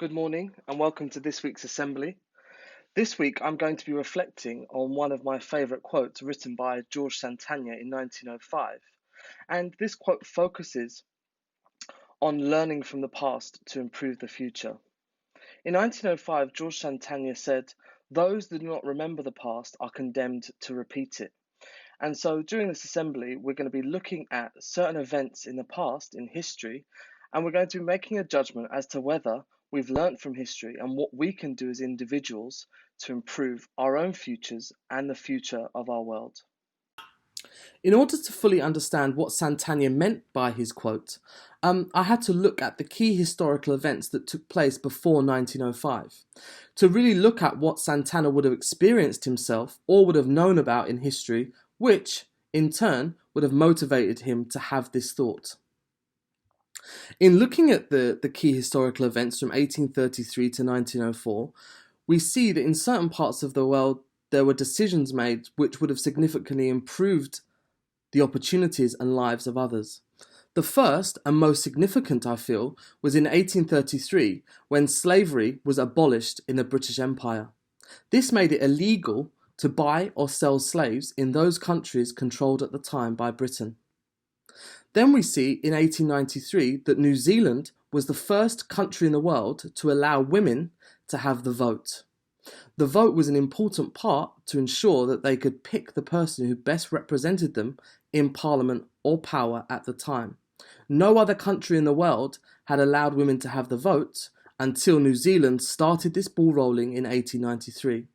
Good morning and welcome to this week's Assembly. This week I'm going to be reflecting on one of my favourite quotes written by George Santayana in 1905. And this quote focuses on learning from the past to improve the future. In 1905, George Santayana said, "Those that do not remember the past are condemned to repeat it." And so during this assembly, we're going to be looking at certain events in the past, in history, and we're going to be making a judgment as to whether we've learnt from history and what we can do as individuals to improve our own futures and the future of our world. In order to fully understand what Santayana meant by his quote, I had to look at the key historical events that took place before 1905 to really look at what Santayana would have experienced himself or would have known about in history, which, in turn, would have motivated him to have this thought. In looking at the key historical events from 1833 to 1904, we see that in certain parts of the world there were decisions made which would have significantly improved the opportunities and lives of others. The first and most significant, I feel, was in 1833 when slavery was abolished in the British Empire. This made it illegal to buy or sell slaves in those countries controlled at the time by Britain. Then we see in 1893 that New Zealand was the first country in the world to allow women to have the vote. The vote was an important part to ensure that they could pick the person who best represented them in Parliament or power at the time. No other country in the world had allowed women to have the vote until New Zealand started this ball rolling in 1893.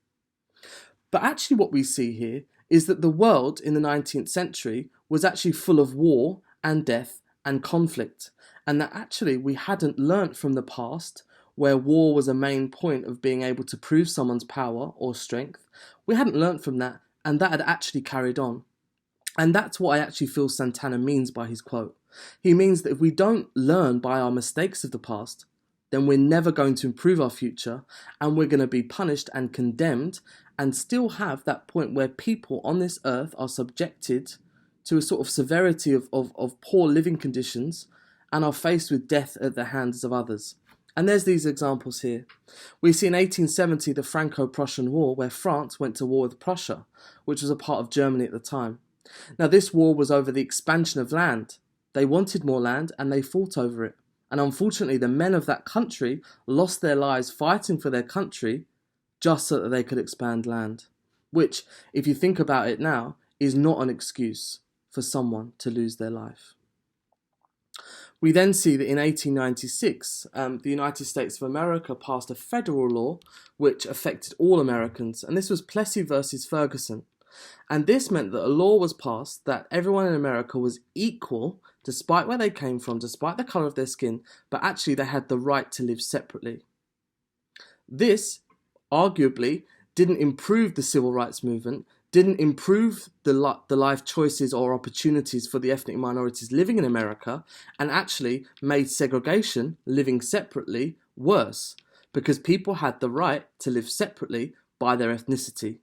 But actually what we see here is that the world in the 19th century was actually full of war and death and conflict, and that actually we hadn't learnt from the past where war was a main point of being able to prove someone's power or strength. We hadn't learnt from that, and that had actually carried on. And that's what I actually feel Santayana means by his quote. He means that if we don't learn by our mistakes of the past, then we're never going to improve our future, and we're going to be punished and condemned and still have that point where people on this earth are subjected to a sort of severity of poor living conditions and are faced with death at the hands of others. And there's these examples here. We see in 1870 the Franco-Prussian War, where France went to war with Prussia, which was a part of Germany at the time. Now, this war was over the expansion of land. They wanted more land and they fought over it. And unfortunately, the men of that country lost their lives fighting for their country just so that they could expand land. Which, if you think about it now, is not an excuse for someone to lose their life. We then see that in 1896, the United States of America passed a federal law which affected all Americans, and this was Plessy versus Ferguson. And this meant that a law was passed that everyone in America was equal, despite where they came from, despite the colour of their skin, but actually they had the right to live separately. This, arguably, didn't improve the civil rights movement, didn't improve the life choices or opportunities for the ethnic minorities living in America, and actually made segregation, living separately, worse, because people had the right to live separately by their ethnicity.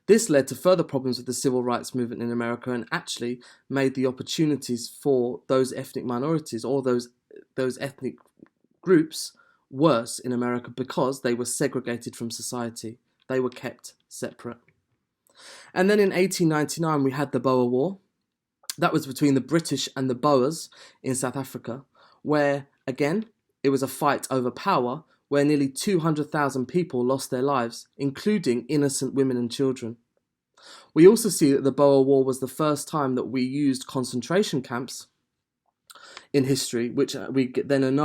This led to further problems with the civil rights movement in America and actually made the opportunities for those ethnic minorities or those ethnic groups worse in America because they were segregated from society. They were kept separate. And then in 1899 we had the Boer War. That was between the British and the Boers in South Africa, where, again, it was a fight over power where nearly 200,000 people lost their lives, including innocent women and children. We also see that the Boer War was the first time that we used concentration camps in history, which we then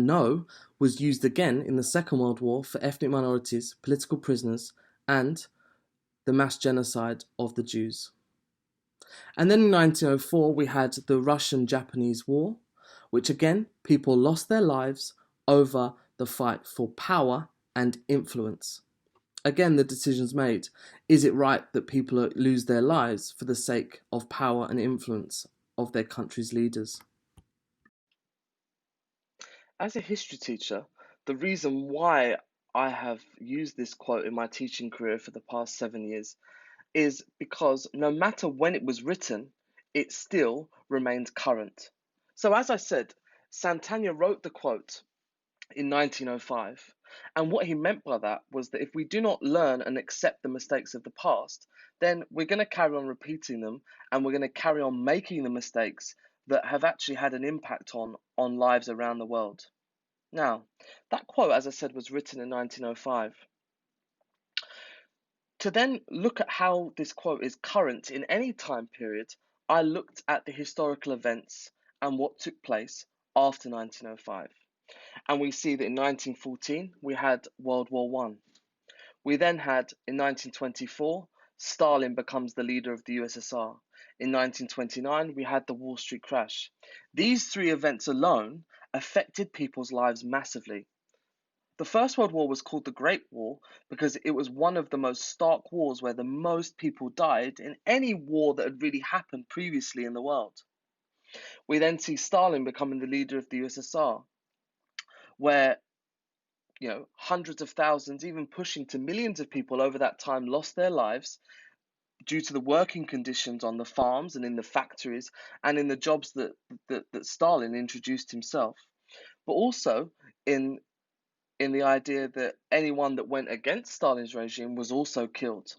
know was used again in the Second World War for ethnic minorities, political prisoners, and the mass genocide of the Jews. And then in 1904 we had the Russian-Japanese War, which again, people lost their lives over the fight for power and influence. Again, the decisions made. Is it right that people lose their lives for the sake of power and influence of their country's leaders? As a history teacher, the reason why I have used this quote in my teaching career for the past 7 years is because no matter when it was written, it still remains current. So as I said, Santana wrote the quote in 1905. And what he meant by that was that if we do not learn and accept the mistakes of the past, then we're going to carry on repeating them, and we're going to carry on making the mistakes that have actually had an impact on lives around the world. Now, that quote, as I said, was written in 1905. To then look at how this quote is current in any time period, I looked at the historical events and what took place after 1905. And we see that in 1914, we had World War One. We then had, in 1924, Stalin becomes the leader of the USSR. In 1929, we had the Wall Street crash. These three events alone affected people's lives massively. The First World War was called the Great War because it was one of the most stark wars where the most people died in any war that had really happened previously in the world. We then see Stalin becoming the leader of the USSR, where hundreds of thousands, even pushing to millions of people over that time lost their lives due to the working conditions on the farms and in the factories and in the jobs that Stalin introduced himself. But also in the idea that anyone that went against Stalin's regime was also killed.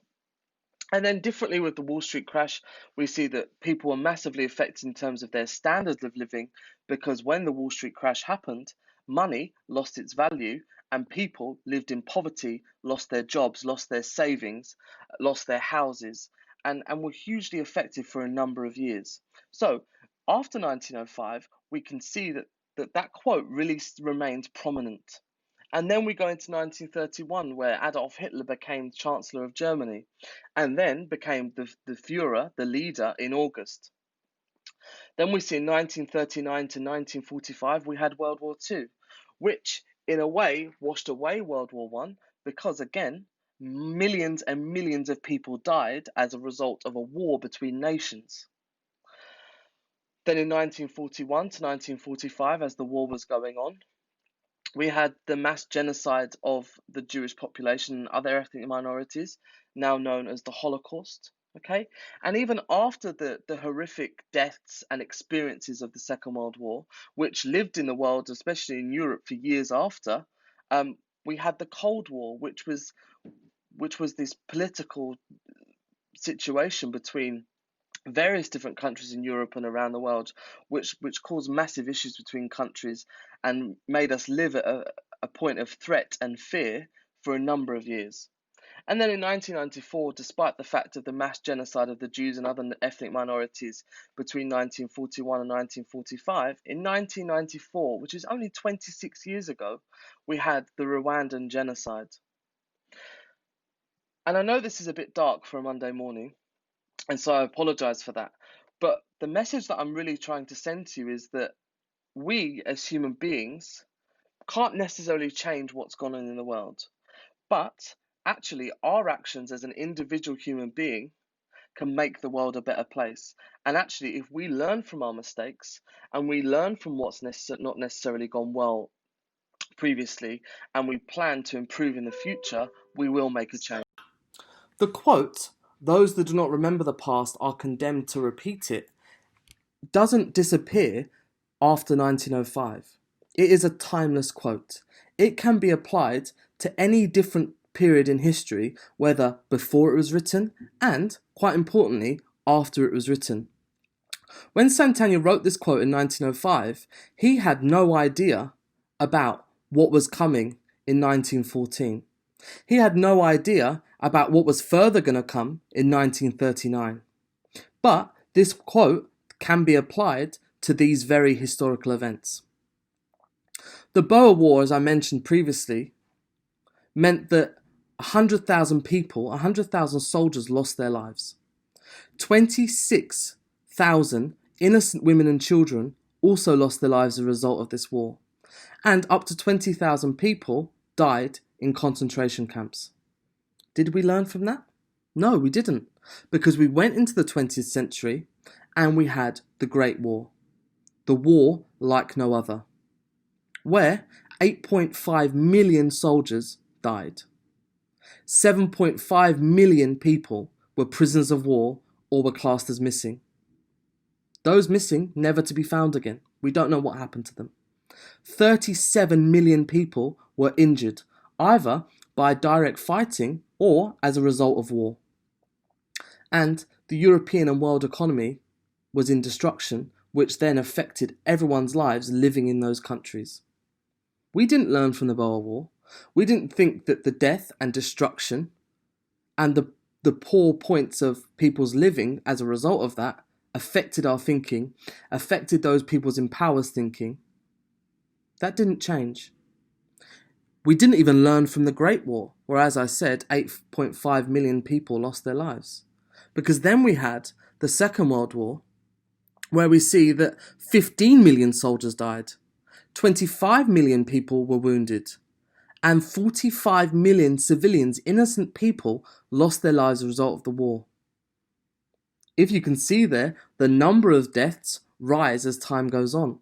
And then differently with the Wall Street crash, we see that people were massively affected in terms of their standard of living, because when the Wall Street crash happened, money lost its value and people lived in poverty, lost their jobs, lost their savings, lost their houses, and were hugely affected for a number of years. So after 1905, we can see that quote really remained prominent. And then we go into 1931, where Adolf Hitler became Chancellor of Germany and then became the Führer, the leader, in August. Then we see in 1939 to 1945, we had World War II, which in a way washed away World War I because, again, millions and millions of people died as a result of a war between nations. Then in 1941 to 1945, as the war was going on, we had the mass genocide of the Jewish population and other ethnic minorities, now known as the Holocaust. Okay, and even after the horrific deaths and experiences of the Second World War, which lived in the world, especially in Europe, for years after, we had the Cold War, which was this political situation between various different countries in Europe and around the world, which caused massive issues between countries and made us live at a point of threat and fear for a number of years. And then in 1994, despite the fact of the mass genocide of the Jews and other ethnic minorities between 1941 and 1945, in 1994, which is only 26 years ago, we had the Rwandan genocide. And I know this is a bit dark for a Monday morning, and so I apologize for that. But the message that I'm really trying to send to you is that we as human beings can't necessarily change what's gone on in the world. But actually, our actions as an individual human being can make the world a better place. And actually, if we learn from our mistakes and we learn from what's not necessarily gone well previously, and we plan to improve in the future, we will make a change. The quote, "Those that do not remember the past are condemned to repeat it," doesn't disappear after 1905. It is a timeless quote. It can be applied to any different period in history, whether before it was written and, quite importantly, after it was written. When Santana wrote this quote in 1905, he had no idea about what was coming in 1914. He had no idea about what was further going to come in 1939. But this quote can be applied to these very historical events. The Boer War, as I mentioned previously, meant that 100,000 people, 100,000 soldiers lost their lives. 26,000 innocent women and children also lost their lives as a result of this war. And up to 20,000 people died in concentration camps. Did we learn from that? No, we didn't, because we went into the 20th century and we had the Great War. The war like no other, where 8.5 million soldiers died. 7.5 million people were prisoners of war or were classed as missing. Those missing never to be found again. We don't know what happened to them. 37 million people were injured, either by direct fighting or as a result of war. And the European and world economy was in destruction, which then affected everyone's lives living in those countries. We didn't learn from the Boer War. We didn't think that the death and destruction and the poor points of people's living as a result of that affected our thinking, affected those people's in power's thinking. That didn't change. We didn't even learn from the Great War, where, as I said, 8.5 million people lost their lives. Because then we had the Second World War, where we see that 15 million soldiers died, 25 million people were wounded, and 45 million civilians, innocent people, lost their lives as a result of the war. If you can see there, the number of deaths rise as time goes on.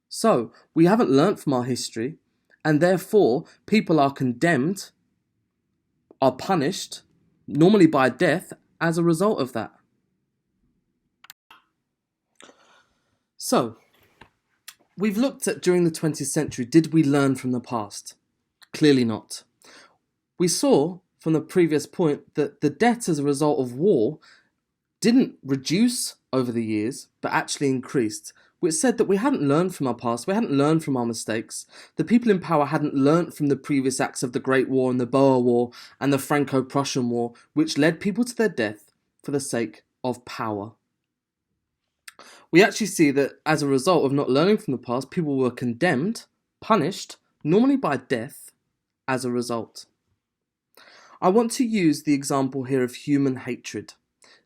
So, we haven't learnt from our history, and therefore people are condemned, are punished, normally by death, as a result of that. So, we've looked at during the 20th century, did we learn from the past? Clearly not. We saw from the previous point that the deaths as a result of war didn't reduce over the years, but actually increased, which said that we hadn't learned from our past, we hadn't learned from our mistakes. The people in power hadn't learned from the previous acts of the Great War and the Boer War and the Franco-Prussian War, which led people to their death for the sake of power. We actually see that as a result of not learning from the past, people were condemned, punished, normally by death, as a result. I want to use the example here of human hatred.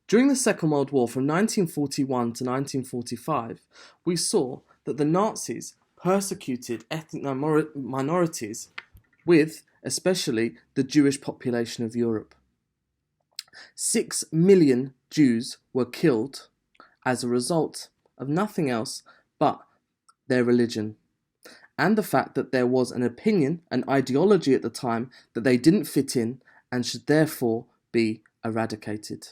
During the Second World War, from 1941 to 1945, we saw that the Nazis persecuted ethnic minorities, with especially the Jewish population of Europe. 6 million Jews were killed as a result of nothing else but their religion, and the fact that there was an opinion, an ideology at the time that they didn't fit in and should therefore be eradicated.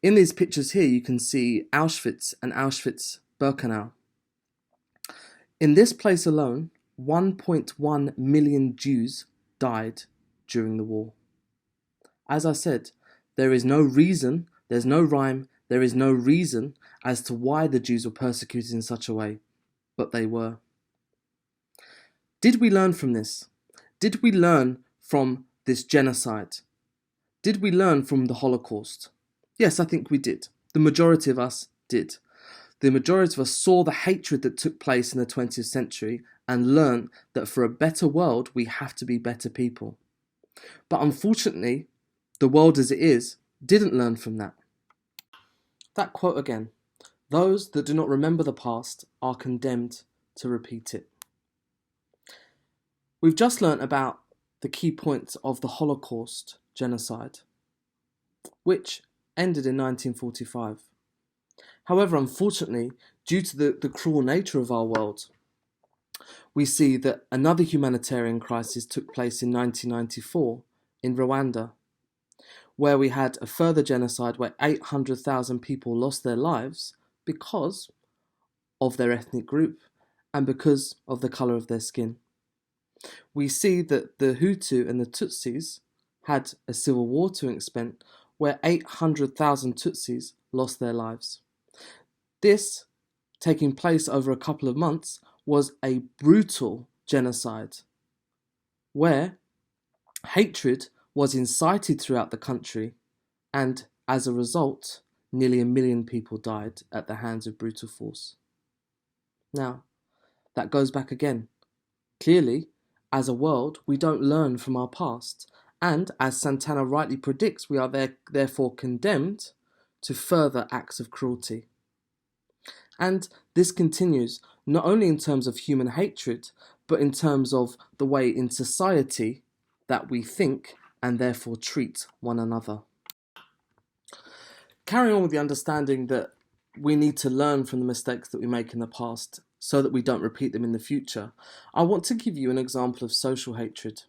In these pictures here, you can see Auschwitz and Auschwitz-Birkenau. In this place alone, 1.1 million Jews died during the war. As I said, there is no reason, there's no rhyme, there is no reason as to why the Jews were persecuted in such a way, but they were. Did we learn from this? Did we learn from this genocide? Did we learn from the Holocaust? Yes, I think we did. The majority of us did. The majority of us saw the hatred that took place in the 20th century and learned that for a better world, we have to be better people. But unfortunately, the world as it is didn't learn from that. That quote again, those that do not remember the past are condemned to repeat it. We've just learnt about the key points of the Holocaust genocide, which ended in 1945. However, unfortunately, due to the cruel nature of our world, we see that another humanitarian crisis took place in 1994 in Rwanda, where we had a further genocide where 800,000 people lost their lives because of their ethnic group and because of the colour of their skin. We see that the Hutu and the Tutsis had a civil war to an extent where 800,000 Tutsis lost their lives. This, taking place over a couple of months, was a brutal genocide where hatred was incited throughout the country, and as a result, nearly 1 million people died at the hands of brutal force. Now, that goes back again. Clearly, as a world, we don't learn from our past, and as Santana rightly predicts, we are therefore condemned to further acts of cruelty. And this continues not only in terms of human hatred, but in terms of the way in society that we think and therefore treat one another. Carrying on with the understanding that we need to learn from the mistakes that we make in the past so that we don't repeat them in the future, I want to give you an example of social hatred.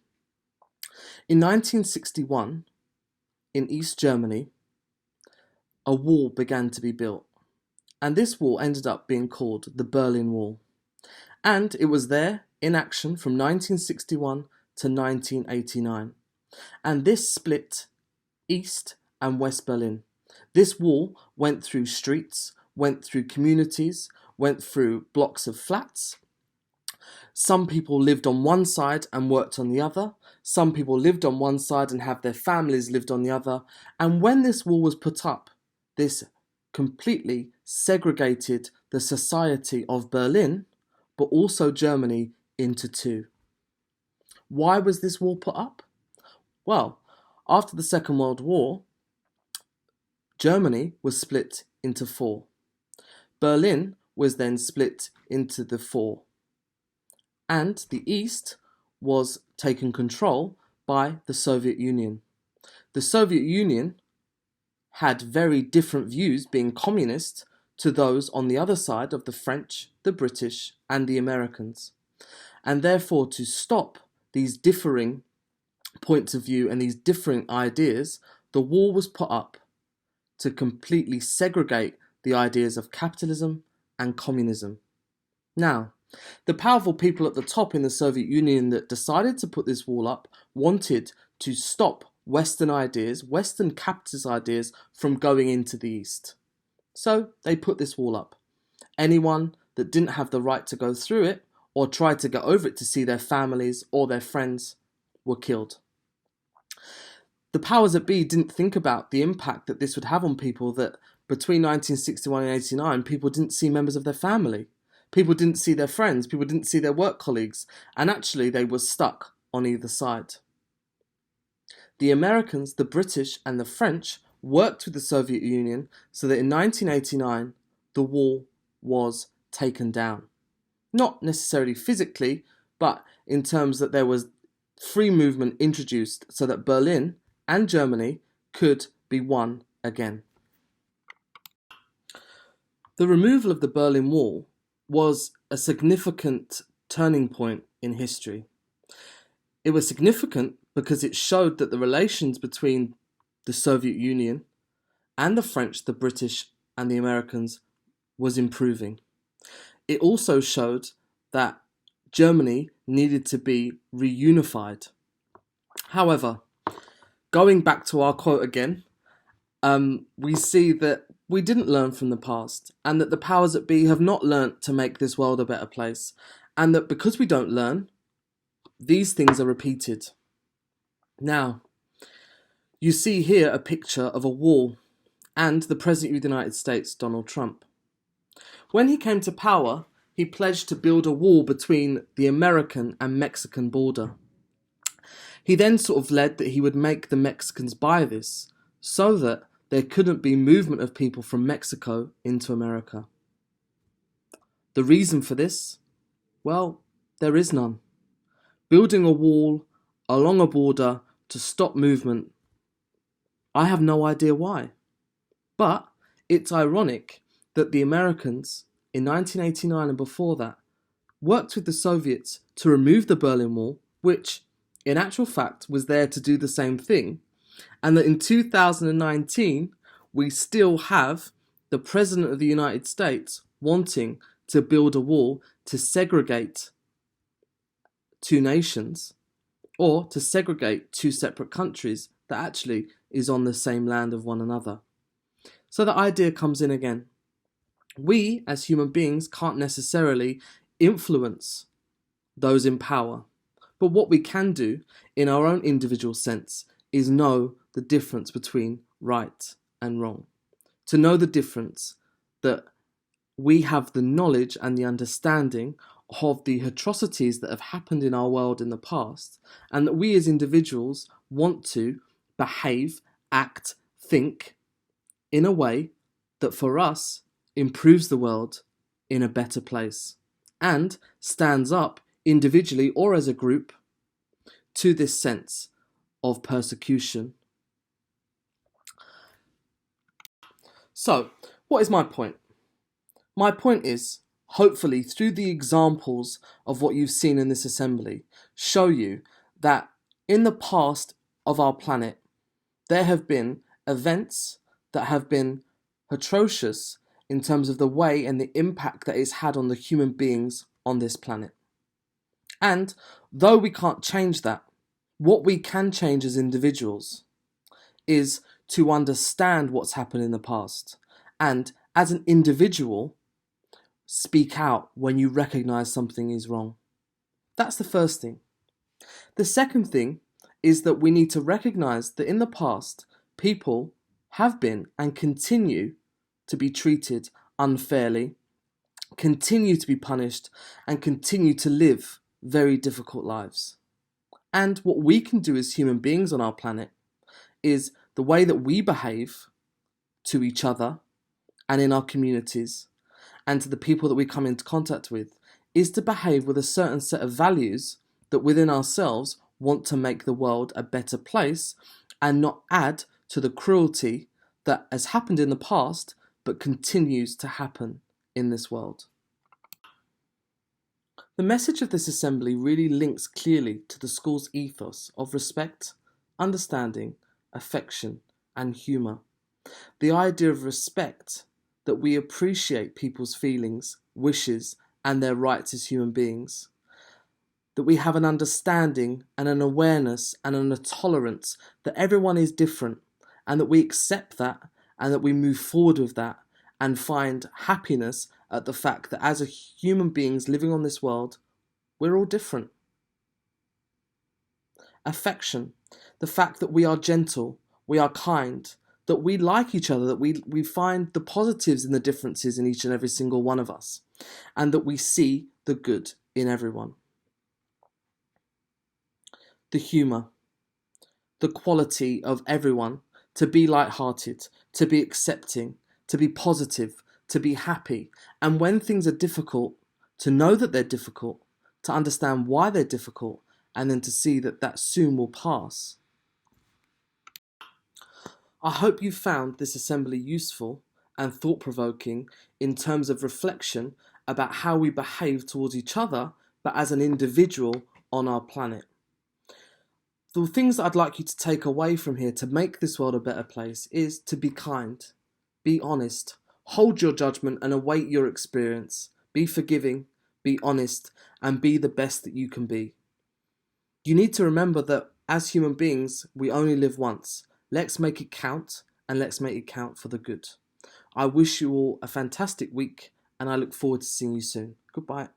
In 1961, in East Germany, a wall began to be built. And this wall ended up being called the Berlin Wall. And it was there in action from 1961 to 1989. And this split East and West Berlin. This wall went through streets, went through communities, went through blocks of flats. Some people lived on one side and worked on the other. Some people lived on one side and have their families lived on the other. And when this wall was put up, this completely segregated the society of Berlin, but also Germany, into two. Why was this wall put up? Well, after the Second World War, Germany was split into four. Berlin was then split into the four. And the East was taken control by the Soviet Union. The Soviet Union had very different views, being communist, to those on the other side of the French, the British, and the Americans. And therefore, to stop these differing points of view and these differing ideas, the wall was put up to completely segregate the ideas of capitalism and communism. Now, the powerful people at the top in the Soviet Union that decided to put this wall up wanted to stop Western ideas, Western capitalist ideas, from going into the East. So they put this wall up. Anyone that didn't have the right to go through it or tried to get over it to see their families or their friends were killed. The powers that be didn't think about the impact that this would have on people, that between 1961 and 89, people didn't see members of their family. People didn't see their friends. People didn't see their work colleagues. And actually, they were stuck on either side. The Americans, the British, and the French worked with the Soviet Union so that in 1989, the wall was taken down. Not necessarily physically, but in terms that there was free movement introduced so that Berlin and Germany could be one again. The removal of the Berlin Wall was a significant turning point in history. It was significant because it showed that the relations between the Soviet Union and the French, the British, and the Americans was improving. It also showed that Germany needed to be reunified. However, going back to our quote again, we see that we didn't learn from the past, and that the powers that be have not learnt to make this world a better place, and that because we don't learn, these things are repeated. Now, you see here a picture of a wall and the President of the United States, Donald Trump. When he came to power, he pledged to build a wall between the American and Mexican border. He then sort of led that he would make the Mexicans buy this so that there couldn't be movement of people from Mexico into America. The reason for this? Well, there is none. Building a wall along a border to stop movement, I have no idea why. But it's ironic that the Americans in 1989 and before that worked with the Soviets to remove the Berlin Wall, which in actual fact was there to do the same thing, and that in 2019 we still have the President of the United States wanting to build a wall to segregate two nations, or to segregate two separate countries that actually is on the same land of one another. So the idea comes in again. We, as human beings, can't necessarily influence those in power. But what we can do, in our own individual sense, is know the difference between right and wrong. To know the difference, that we have the knowledge and the understanding of the atrocities that have happened in our world in the past, and that we as individuals want to behave, act, think in a way that for us improves the world in a better place and stands up individually or as a group to this sense of persecution. So, what is my point? My point is, hopefully through the examples of what you've seen in this assembly, show you that in the past of our planet, there have been events that have been atrocious in terms of the way and the impact that it's had on the human beings on this planet. And though we can't change that, what we can change as individuals is to understand what's happened in the past, and as an individual, speak out when you recognize something is wrong. That's the first thing. The second thing is that we need to recognize that in the past, people have been and continue to be treated unfairly, continue to be punished, and continue to live very difficult lives. And what we can do as human beings on our planet is the way that we behave to each other and in our communities and to the people that we come into contact with is to behave with a certain set of values that within ourselves want to make the world a better place and not add to the cruelty that has happened in the past but continues to happen in this world. The message of this assembly really links clearly to the school's ethos of respect, understanding, affection, and humour. The idea of respect, that we appreciate people's feelings, wishes, and their rights as human beings. That we have an understanding and an awareness and a tolerance that everyone is different, and that we accept that and that we move forward with that and find happiness at the fact that as a human beings living on this world, we're all different. Affection, the fact that we are gentle, we are kind, that we like each other, that we find the positives in the differences in each and every single one of us, and that we see the good in everyone. The humour, the quality of everyone to be light-hearted, to be accepting, to be positive, to be happy, and when things are difficult, to know that they're difficult, to understand why they're difficult, and then to see that that soon will pass. I hope you found this assembly useful and thought-provoking in terms of reflection about how we behave towards each other, but as an individual on our planet. The things that I'd like you to take away from here to make this world a better place is to be kind, be honest, hold your judgment and await your experience, be forgiving, be honest, and be the best that you can be. You need to remember that as human beings, we only live once. Let's make it count, and let's make it count for the good. I wish you all a fantastic week, and I look forward to seeing you soon. Goodbye.